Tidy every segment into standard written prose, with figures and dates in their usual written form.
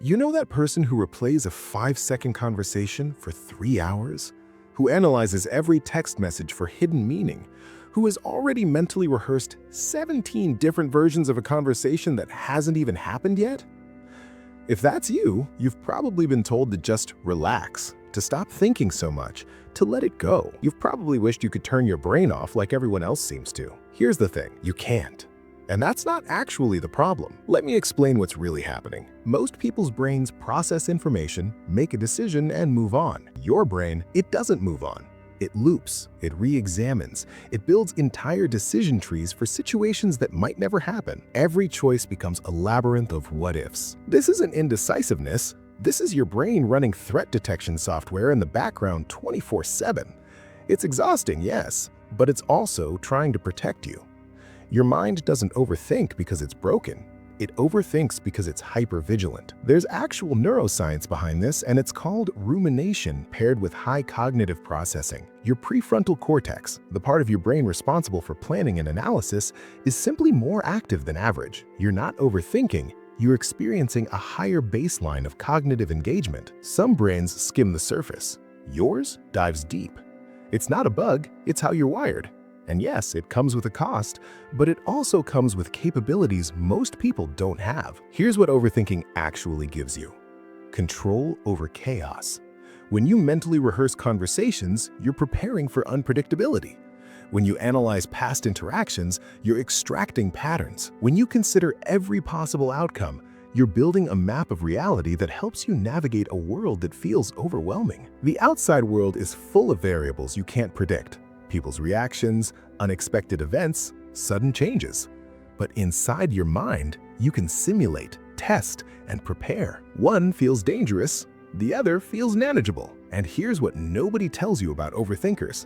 You know that person who replays a 5-second conversation for 3 hours? Who analyzes every text message for hidden meaning? Who has already mentally rehearsed 17 different versions of a conversation that hasn't even happened yet? If that's you, you've probably been told to just relax, to stop thinking so much, to let it go. You've probably wished you could turn your brain off like everyone else seems to. Here's the thing, you can't. And that's not actually the problem. Let me explain what's really happening. Most people's brains process information, make a decision, and move on. Your brain, it doesn't move on. It loops, it re-examines, it builds entire decision trees for situations that might never happen. Every choice becomes a labyrinth of what-ifs. This isn't indecisiveness. This is your brain running threat detection software in the background 24/7. It's exhausting, yes, but it's also trying to protect you. Your mind doesn't overthink because it's broken. It overthinks because it's hypervigilant. There's actual neuroscience behind this, and it's called rumination paired with high cognitive processing. Your prefrontal cortex, the part of your brain responsible for planning and analysis, is simply more active than average. You're not overthinking, you're experiencing a higher baseline of cognitive engagement. Some brains skim the surface. Yours dives deep. It's not a bug, it's how you're wired. And yes, it comes with a cost, but it also comes with capabilities most people don't have. Here's what overthinking actually gives you: control over chaos. When you mentally rehearse conversations, you're preparing for unpredictability. When you analyze past interactions, you're extracting patterns. When you consider every possible outcome, you're building a map of reality that helps you navigate a world that feels overwhelming. The outside world is full of variables you can't predict. People's reactions, unexpected events, sudden changes. But inside your mind, you can simulate, test, and prepare. One feels dangerous, the other feels manageable. And here's what nobody tells you about overthinkers.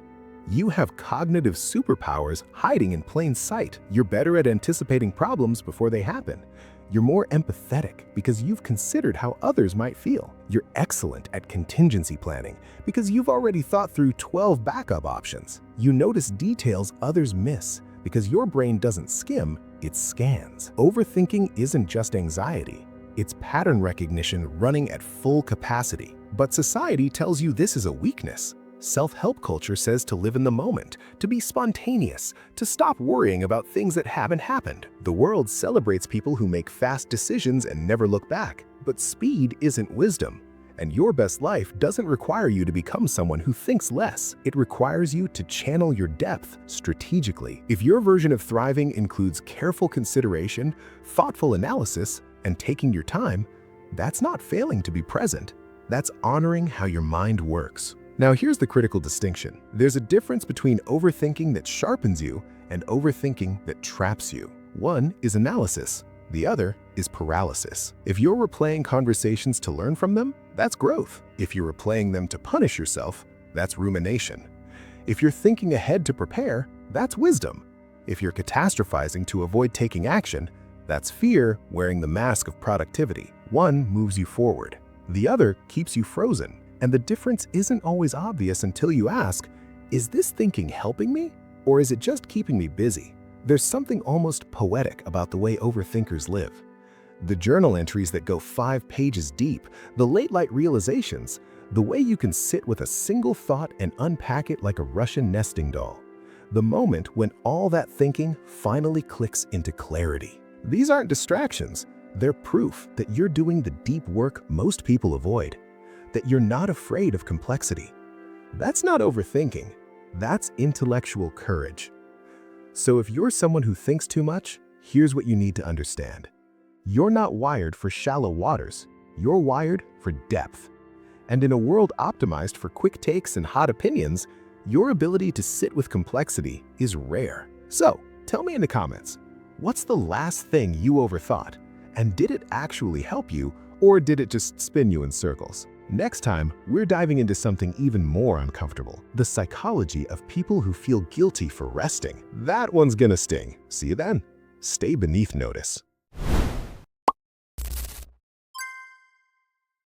You have cognitive superpowers hiding in plain sight. You're better at anticipating problems before they happen. You're more empathetic because you've considered how others might feel. You're excellent at contingency planning because you've already thought through 12 backup options. You notice details others miss because your brain doesn't skim, it scans. Overthinking isn't just anxiety, it's pattern recognition running at full capacity. But society tells you this is a weakness. Self-help culture says to live in the moment, to be spontaneous, to stop worrying about things that haven't happened. The world celebrates people who make fast decisions and never look back. But speed isn't wisdom. And your best life doesn't require you to become someone who thinks less. It requires you to channel your depth strategically. If your version of thriving includes careful consideration, thoughtful analysis, and taking your time, that's not failing to be present. That's honoring how your mind works. Now here's the critical distinction. There's a difference between overthinking that sharpens you and overthinking that traps you. One is analysis, the other is paralysis. If you're replaying conversations to learn from them, that's growth. If you're replaying them to punish yourself, that's rumination. If you're thinking ahead to prepare, that's wisdom. If you're catastrophizing to avoid taking action, that's fear wearing the mask of productivity. One moves you forward, the other keeps you frozen. And the difference isn't always obvious until you ask, is this thinking helping me, or is it just keeping me busy? There's something almost poetic about the way overthinkers live. The journal entries that go 5 pages deep, the late-night realizations, the way you can sit with a single thought and unpack it like a Russian nesting doll. The moment when all that thinking finally clicks into clarity. These aren't distractions, they're proof that you're doing the deep work most people avoid. That you're not afraid of complexity. That's not overthinking, that's intellectual courage. So if you're someone who thinks too much, here's what you need to understand. You're not wired for shallow waters, you're wired for depth. And in a world optimized for quick takes and hot opinions, your ability to sit with complexity is rare. So tell me in the comments, what's the last thing you overthought? And did it actually help you, or did it just spin you in circles? Next time, we're diving into something even more uncomfortable, the psychology of people who feel guilty for resting. That one's gonna sting. See you then. Stay beneath notice.